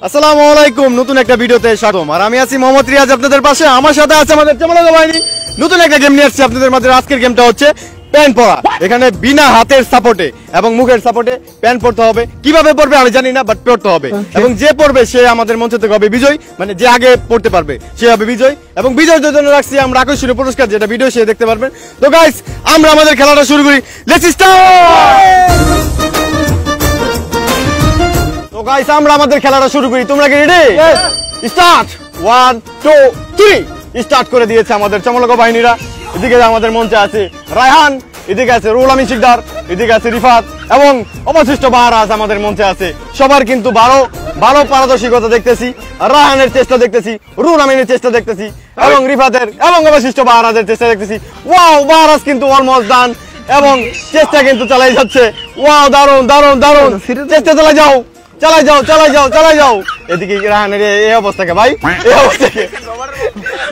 আসসালামু আলাইকুম, নতুন একটা ভিডিওতে স্বাগতম। আর আমি আছি মোহাম্মদ রিয়াজ আপনাদের পাশে। আমার সাথে আছে আমাদের চমলাগো বাহিনী। নতুন একটা গেম নিয়ে আসছি আপনাদের মাঝে। আজকের গেমটা হচ্ছে প্যান পরা। এখানে বিনা হাতের সাপোর্টে এবং মুখের সাপোর্টে প্যান পরতে হবে। কিভাবে পড়বে আমি জানি না, বাট পড়তে হবে। এবং যে পড়বে সে আমাদের মঞ্চ থেকে হবে বিজয়, মানে যে আগে পড়তে পারবে সে হবে বিজয়। এবং বিজয়দের জন্য রাখছি আমরা আকর্ষণীয় পুরস্কার, যেটা ভিডিও সে দেখতে পারবেন। তো গাইস, আমরা আমাদের খেলাটা শুরু করি। Let's start. তো গাইস, আমরা আমাদের খেলাটা শুরু করি। তোমরা কি রেডি? স্টার্ট। 1 2 3 স্টার্ট করে দিয়েছে আমাদের চমলাগো বাহিনীরা। এদিকে আমাদের মঞ্চে আছে রায়হান, এদিকে আছে রুহুল আমিন শিকদার, এদিকে আছে রিফাত এবং অবশিষ্ট বাহারাজ আমাদের মঞ্চে আছে। সবার কিন্তু ভালো পারদর্শিকতা দেখতেছি। রায়হানের চেষ্টা দেখতেছি, রুহুল আমিনের চেষ্টা দেখতেছি এবং রিফাতের এবং অবশিষ্ট বাহারাজের চেষ্টা দেখতেছি। ওয়াও, বাহারাজ কিন্তু অলমোস্ট ডান এবং চেষ্টা কিন্তু চালাই যাচ্ছে। ওয়াও, দারুণ দারুণ দারুণ চেষ্টা চালাই যাও, চালাই যাও, চালাই যাও, চালাই যাও। এদিকে রায়হানের এই অবস্থাকে ভাই, এই অবস্থাকে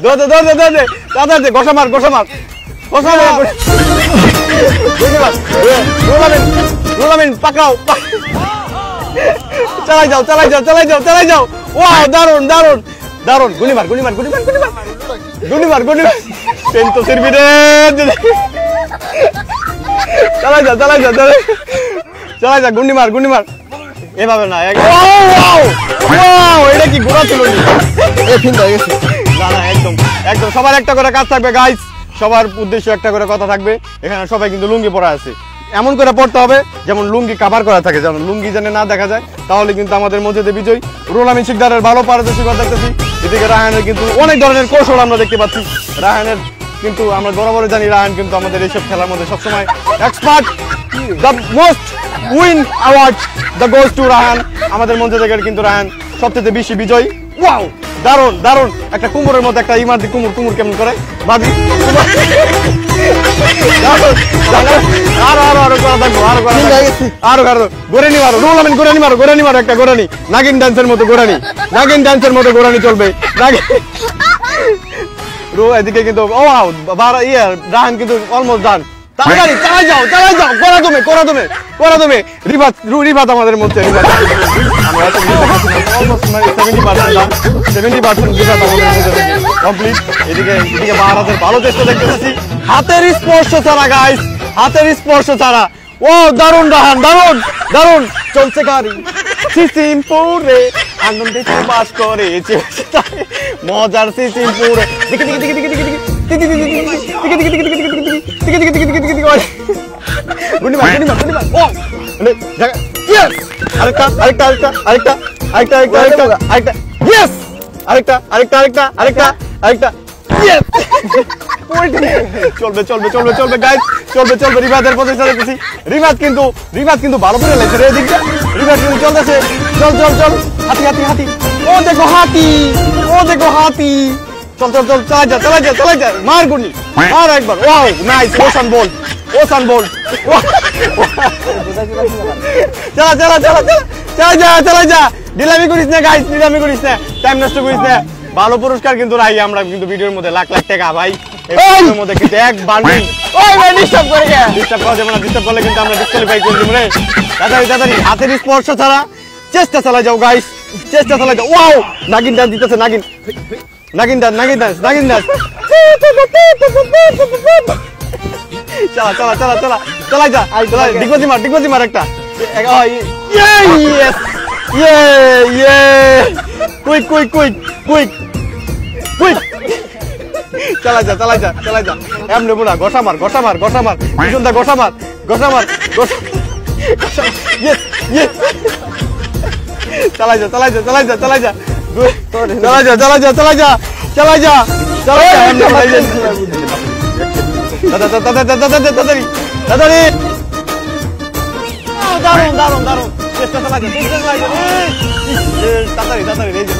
দৌড়ে দৌড়ে দৌড়ে তাদের গোসা মার, গোসা মার, গোসা মার। রুহুল আমিন পাকাও, চালাই যাও, চালাই যাও, চালাই যাও, চালাই যাও। ওয়াও, দারুণ দারুণ দারুণ। গুলি মার, গুলি মার, গুলি মার, গুলি মার, গুলি মার, গুলি মার। পেন তো সিরবি রে। চালাই যাও, চালাই যাও, চালাই যা, গুন্ডি মার, গুন্ডি মার। এভাবে না, এটা কি ঘোরা ছিল? না না, একদম একদম সবার একটা করে কাজ থাকবে গাইস। সবার উদ্দেশ্য একটা করে কথা থাকবে। এখানে সবাই কিন্তু লুঙ্গি পরা আছে, এমন করে পড়তে হবে যেমন লুঙ্গি কাভার করা থাকে, যেমন লুঙ্গি যেন না দেখা যায়। তাহলে কিন্তু আমাদের মধ্যে বিজয়। রুহুল আমিন শিকদারের ভালো পারদর্শিকতা দেখতেছি। এদিকে রায়হানের কিন্তু অনেক ধরনের কৌশল আমরা দেখতে পাচ্ছি। রায়হানের কিন্তু আমরা বরাবর জানি রায়হান কিন্তু আমাদের এইসব খেলার মধ্যে সবসময় expert. The most win award the goes to Raihan. আমাদের মঞ্চে থেকে কিন্তু রায়হান সবচেয়ে বেশি বিজয়ী। ওয়াও, দারুণ দারুণ। একটা কুমোরের মধ্যে একটা ইমার্জি কুমুর, কুমুর কেমন করে বাজি। আরো আরো আরো করা থাকবো, আরো করা আরো আরো গোরানি মারো। রুহুল আমিন গোরানি মারো, গোরানি মারো, একটা গোরানি। নাগিন ডান্সের মতো গোরানি, নাগিন ডান্সের মতো গোরানি চলবে। এদিকে কিন্তু রায়হান কিন্তু অলমোস্ট ডান। তাড়াতাড়ি চালাই যাও, চালাই যাও, করা তুমি, করা তুমি, করা তুমি। রিফাত আমাদের মধ্যে কমপ্লিট। এদিকে এদিকে বাহারাজের ভালো চেষ্টা দেখতে পাচ্ছি। হাতের স্পর্শ ছাড়া গাইস, হাতের স্পর্শ ছাড়া। ও দারুণ রায়হান, দারুণ দারুণ চলছে গাড়ি সিসিমপুরে, আনন্দে বাস করে মজার সিসিমপুরে। দিকে দিকে দিকে দিকে দিকে দিকে চলবে চলবে চলবে চলবে গাইস, চলবে চলবে। রিফাতের প্রচেষ্টা দেখতেছি। রিফাত কিন্তু ভালো করে লেগেছে রে। দিকটা রিফাত কিন্তু চলতেছে। চল চল চল, হাতি হাতি হাতি। ও দেখো হাতি, ও দেখো হাতি। চল চল চল, চালাই যা, চালাই যা, চালাই যা। মার গুলি, মার একবার। Wow, nice. Usain Bolt, Usain Bolt. চালা চালা চালা চালা, চালাই যা, চালাই যা। ডিলামি করিস না গাইস, ডিলামি করিস না, টাইম নষ্ট করিস না। ভালো পুরস্কার কিন্তু রাই আমরা কিন্তু ভিডিওর মধ্যে লাখ লাখ টাকা ভাই। এর মধ্যে কিন্তু এক বান্ডিল। ওই ভাই ডিস্টার্ব করে গে, ডিস্টার্ব করা যাবে না। ডিস্টার্ব করলে কিন্তু আমরা ডিসকোয়ালিফাই করে দেব রে। তাড়াতাড়ি তাড়াতাড়ি, হাতের স্পর্শ ছাড়া চেষ্টা চালা যাও গাইস, চেষ্টা চালা যাও। ওয়াও, নাগিন ডান্স দিতেছে, নাগিন, নাগিন ডান্স, নাগিন ডান্স, নাগিন ডান্স। চালা চালা চালা চালা, চালাই যা, চালাই। ডিগবাজি মার, ডিগবাজি মার একটা। ইয়েস, ইয়ে ইয়ে। Quick quick quick quick quick. চালাই যা, চালাই যা, চালাই যা। এমনি বুড়া, গোসা মার, গোসা মার, গোসা মার। পিছনটা গোসা মার, গোসা মার, গোসা। Yes yes. চালাই যা, চালাই যা, চালাই যা, চালাই যা, চালাই যা, চালাই যা, চালাই যা, চালাই যা, চালাই যা। তাড়াতাড়ি তাড়াতাড়ি, দারুণ দারুণ দারুণ চেষ্টা চালাই যা, চেষ্টা চালাই যা। তাড়াতাড়ি তাড়াতাড়ি, এই যে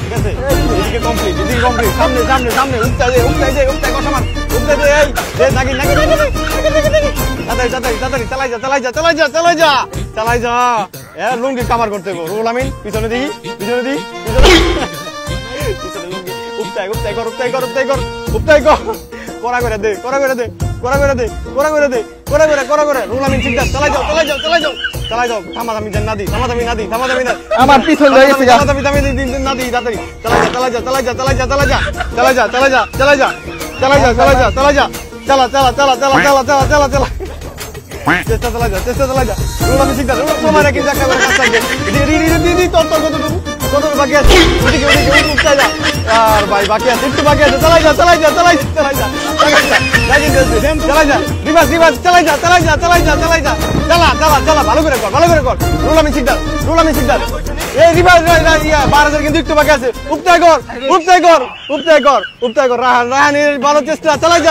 ঠিক আছে। এদিকে কমপ্লিট, এদিকে কমপ্লিট। সামনে সামনে সামনে, উঠতে যায়, উঠতে যায়, উঠতে গোসা মার, উঠতে যায়। এই নাগিন নাগিন, তাড়াতাড়ি তাড়াতাড়ি তাড়াতাড়ি, চালাই যা, চালাই যা, চালাই যা, চালাই যা, চালাই যা। লুঙ্গি কামার করতে হবে। রুহুল আমিন পিছনে দিই, পিছনে দিই, পিছনে লুঙ্গি। উপতাই উপতাই কর, উপতাই কর, উপতাই কর, উপতাই কর। করা করে দে, করা করে দে, করা করে দে, করা করে দে, করা করে, করা করে। রুহুল আমিন শিকদার, চালাই যাও, চালাই যাও, চালাই যাও। চালাই দাও থামাথামি না দি থামাথামি না দি থামাথামি না আমার পিছন হয়ে গেছে থামাথামি না দি তাড়াতাড়ি চালাই যা চালাই যা চালাই যা চালাই যা চালাই যা চালাই যা চালাই যা চালাই যা চালাই যা চালাই যা চালা চালা চালা চালা চালা চালা চালা চালা চেষ্টা চালাই যা চেষ্টা চালাই যা রুল আমি শিখতে তোমার কি দেখা করে কাজ থাকবে দি তোর কত বাকি আছে ওদিকে উঠতে যা আর ভাই বাকি আছে একটু বাকি আছে চালাই যা চালাই যা চালাই চালাই যা চালাই যা রিভার্স রিভার্স চালাই যা চালাই যা চালাই যা চালাই যা চালা চালা চালা ভালো করে কর রুল আমি শিখতে এই রিভার্স ইয়া 12,000 কিন্তু একটু বাকি আছে উপতায় কর রাহান এর ভালো চেষ্টা চালাই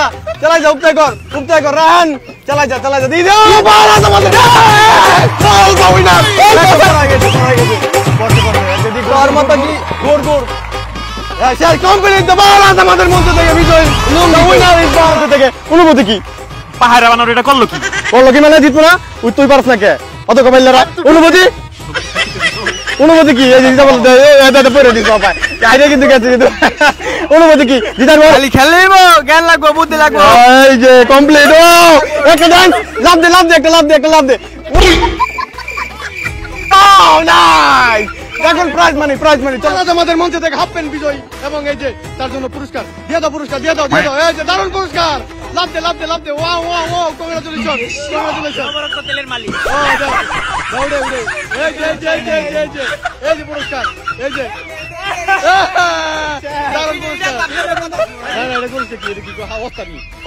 যা উপতায় কর রাহান চালাই যা দি দাও বারাজ আমাদের গোল উইনার তোর মতো কি গোর স্যার কমপ্লিট দ্য বারাজ আমাদের মঞ্চ থেকে বিজয় উইনার ইজ মঞ্চ থেকে অনুভূতি কি পাহাড়ে বানানো এটা করলো কি মানে জিতবো না তুই পারছ না কে অত কমাইলারা অনুভূতি কি এই যে বলতে এটা পড়ে দিছ বাবা আইরে কিন্তু গেছে কিন্তু অনুভূতি কি জিতার বল খালি খেলবো জ্ঞান লাগবো বুদ্ধি লাগবো এই যে কমপ্লিট ও একটা ডান্স লাভ দে ও নাইস এখন প্রাইজ মানি চলো আমাদের মঞ্চ থেকে হাফ প্যান্ট বিজয়ী এবং এই যে তার জন্য পুরস্কার দিয়ে দাও এই যে দারুণ পুরস্কার লাভ দে ওয়াও কংগ্রাচুলেশন তেলের মালিক দৌড়ে এই যে পুরস্কার এই যে দারুণ পুরস্কার না এটা করছে কি এটা কি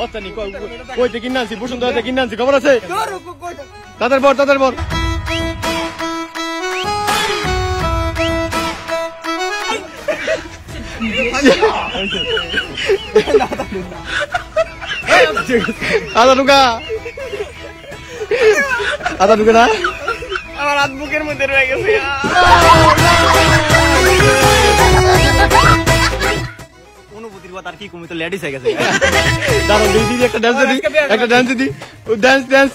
অস্তানি কইতে কিনে আনছি বসুন্ধরাতে কিনে আনছি খবর আছে তাদের বর আদা ঢুকা না আমার হাত বুকের মধ্যে রয়ে গেছে অনুভূতির কথা আর কি কমি তো লেডিস হয়ে গেছে দাঁড়ান দিদি একটা ডান্স দি ডান্স